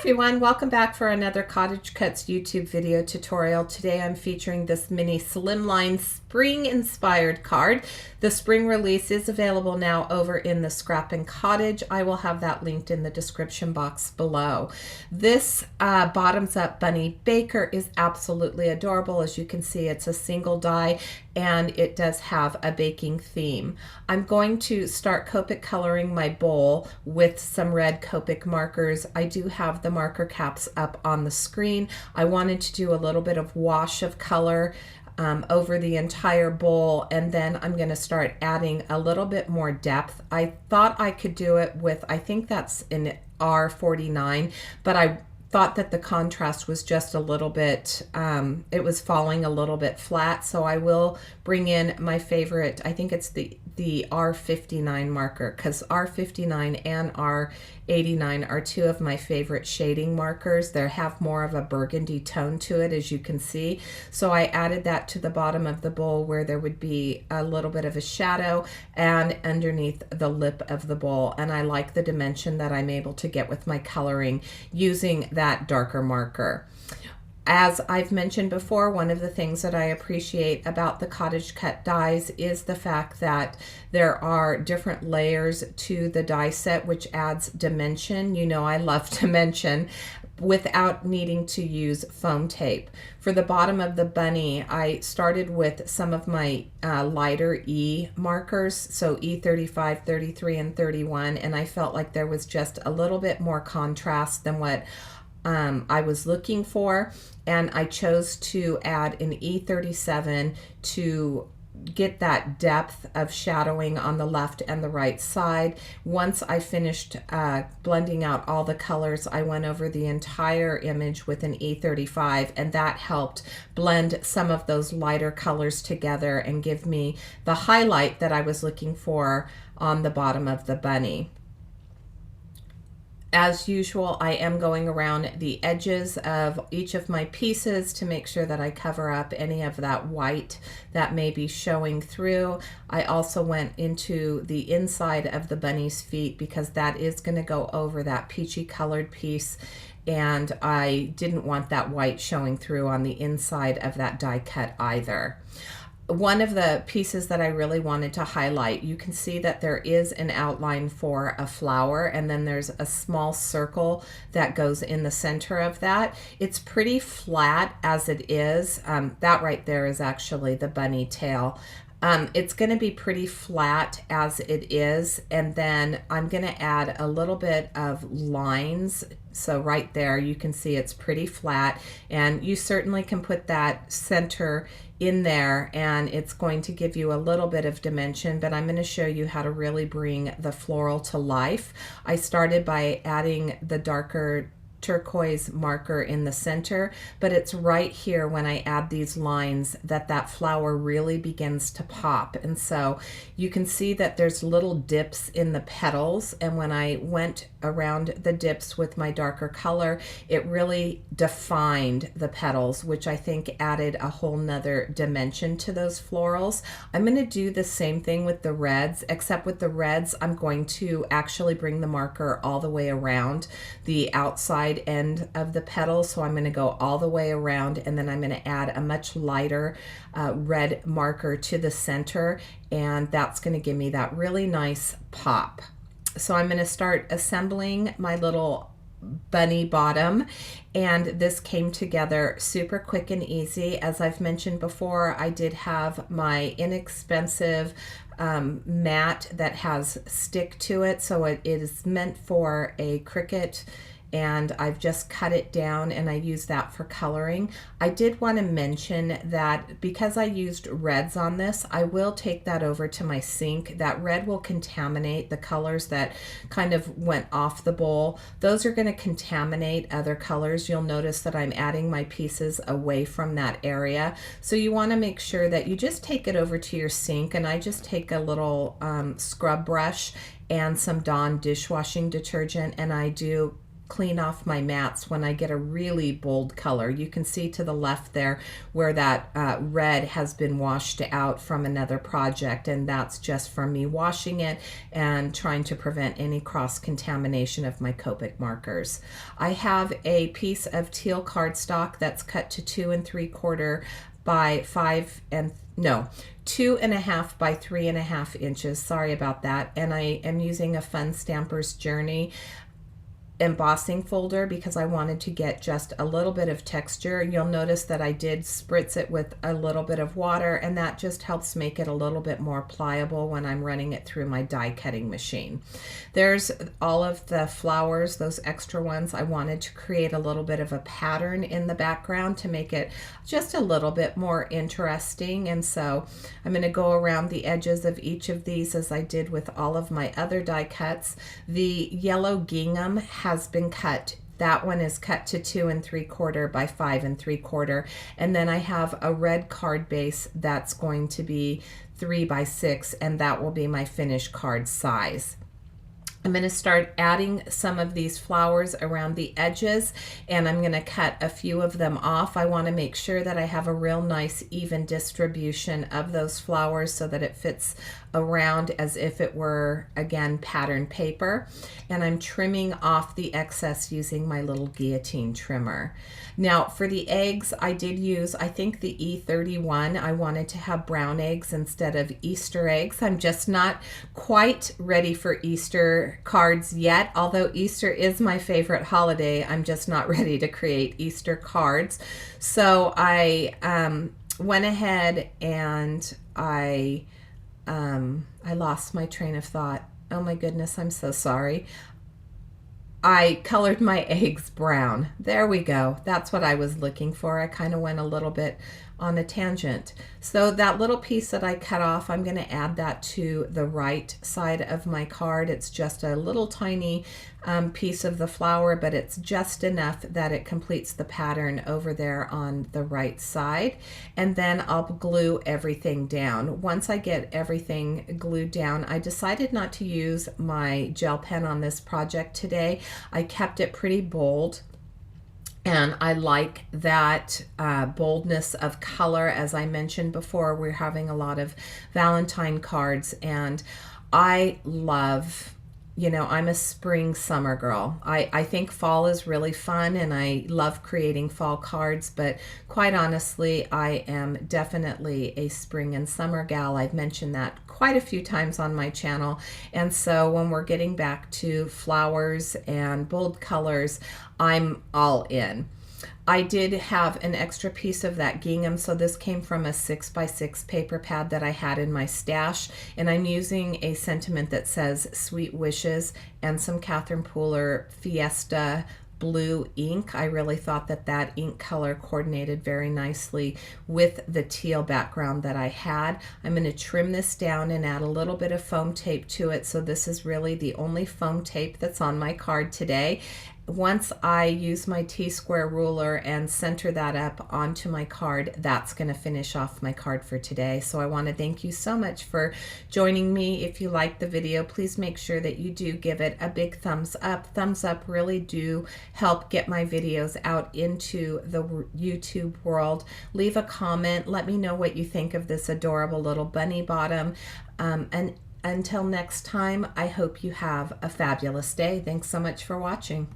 everyone, welcome back for another CottageCutz YouTube video tutorial. Today I'm featuring this mini slimline spring inspired card. The spring release is available now over in the Scrap and Cottage. I will have that linked in the description box below. This bottoms up bunny baker is absolutely adorable. As you can see, it's a single die and it does have a baking theme. I'm going to start Copic coloring my bowl with some red Copic markers. I do have the marker caps up on the screen. I wanted to do a little bit of wash of color over the entire bowl, and then I'm going to start adding a little bit more depth. I thought I could do it with, I think that's an R49, but I thought that the contrast was just a little bit, it was falling a little bit flat, so I will bring in my favorite, I think it's the R59 marker, because R59 and R89 are two of my favorite shading markers. They have more of a burgundy tone to it, as you can see. So I added that to the bottom of the bowl where there would be a little bit of a shadow and underneath the lip of the bowl. And I like the dimension that I'm able to get with my coloring using that darker marker. As I've mentioned before, one of the things that I appreciate about the Cottage Cut dies is the fact that there are different layers to the die set, which adds dimension. You know I love dimension without needing to use foam tape. For the bottom of the bunny, I started with some of my lighter E markers, so E35, 33, and 31, and I felt like there was just a little bit more contrast than what I was looking for, and I chose to add an E37 to get that depth of shadowing on the left and the right side. Once I finished blending out all the colors, I went over the entire image with an E35, and that helped blend some of those lighter colors together and give me the highlight that I was looking for on the bottom of the bunny. As usual, I am going around the edges of each of my pieces to make sure that I cover up any of that white that may be showing through. I also went into the inside of the bunny's feet because that is going to go over that peachy colored piece, and I didn't want that white showing through on the inside of that die cut either. One of the pieces that I really wanted to highlight, you can see that there is an outline for a flower, and then there's a small circle that goes in the center of that. It's pretty flat as it is. That right there is actually the bunny tail. It's going to be pretty flat as it is, and then I'm going to add a little bit of lines. So right there you can see it's pretty flat, and you certainly can put that center in there and it's going to give you a little bit of dimension, but I'm going to show you how to really bring the floral to life. I started by adding the darker turquoise marker in the center, but it's right here when I add these lines that that flower really begins to pop. And so you can see that there's little dips in the petals, and when I went around the dips with my darker color, it really defined the petals, which I think added a whole nother dimension to those florals. I'm going to do the same thing with the reds, except with the reds I'm going to actually bring the marker all the way around the outside end of the petals. So I'm going to go all the way around, and then I'm going to add a much lighter red marker to the center, and that's going to give me that really nice pop. So I'm going to start assembling my little bunny bottom, and this came together super quick and easy. As I've mentioned before, I did have my inexpensive mat that has stick to it, so it is meant for a Cricut, and I've just cut it down and I use that for coloring. I did want to mention that because I used reds on this, I will take that over to my sink. That red will contaminate the colors that kind of went off the bowl. Those are going to contaminate other colors. You'll notice that I'm adding my pieces away from that area. So you want to make sure that you just take it over to your sink, and I just take a little scrub brush and some Dawn dishwashing detergent, and I do clean off my mats when I get a really bold color. You can see to the left there where that red has been washed out from another project, and that's just from me washing it and trying to prevent any cross-contamination of my Copic markers. I have a piece of teal cardstock that's cut to 2 3/4 by 2.5 by 3.5 inches. Sorry about that. And I am using a Fun Stampers Journey embossing folder because I wanted to get just a little bit of texture. You'll notice that I did spritz it with a little bit of water, and that just helps make it a little bit more pliable when I'm running it through my die cutting machine. There's all of the flowers, those extra ones. I wanted to create a little bit of a pattern in the background to make it just a little bit more interesting, and so I'm going to go around the edges of each of these as I did with all of my other die cuts. The yellow gingham has been cut. That one is cut to 2 3/4 by 5 3/4, and then I have a red card base that's going to be 3 by 6, and that will be my finished card size. I'm going to start adding some of these flowers around the edges, and I'm going to cut a few of them off. I want to make sure that I have a real nice even distribution of those flowers so that it fits around as if it were, again, pattern paper. And I'm trimming off the excess using my little guillotine trimmer. Now for the eggs, I did use, I think, the E31. I wanted to have brown eggs instead of Easter eggs. I'm just not quite ready for Easter cards yet. Although Easter is my favorite holiday, I'm just not ready to create Easter cards. So I went ahead and I lost my train of thought. Oh my goodness, I'm so sorry. I colored my eggs brown. There we go. That's what I was looking for. I kind of went a little bit on a tangent. So that little piece that I cut off, I'm going to add that to the right side of my card. It's just a little tiny piece of the flower, but it's just enough that it completes the pattern over there on the right side. And then I'll glue everything down. Once I get everything glued down, I decided not to use my gel pen on this project today. I kept it pretty bold. And I like that boldness of color. As I mentioned before, we're having a lot of Valentine cards, and I love, you know, I'm a spring summer girl. I think fall is really fun, and I love creating fall cards, but quite honestly, I am definitely a spring and summer gal. I've mentioned that quite a few times on my channel, and so when we're getting back to flowers and bold colors, I'm all in. I did have an extra piece of that gingham, so this came from a 6x6 paper pad that I had in my stash, and I'm using a sentiment that says Sweet Wishes and some Catherine Pooler Fiesta blue ink. I really thought that that ink color coordinated very nicely with the teal background that I had. I'm going to trim this down and add a little bit of foam tape to it, so this is really the only foam tape that's on my card today. Once I use my T-square ruler and center that up onto my card, that's going to finish off my card for today. So I want to thank you so much for joining me. If you liked the video, please make sure that you do give it a big thumbs up. Thumbs up really do help get my videos out into the YouTube world. Leave a comment. Let me know what you think of this adorable little bunny bottom. And until next time, I hope you have a fabulous day. Thanks so much for watching.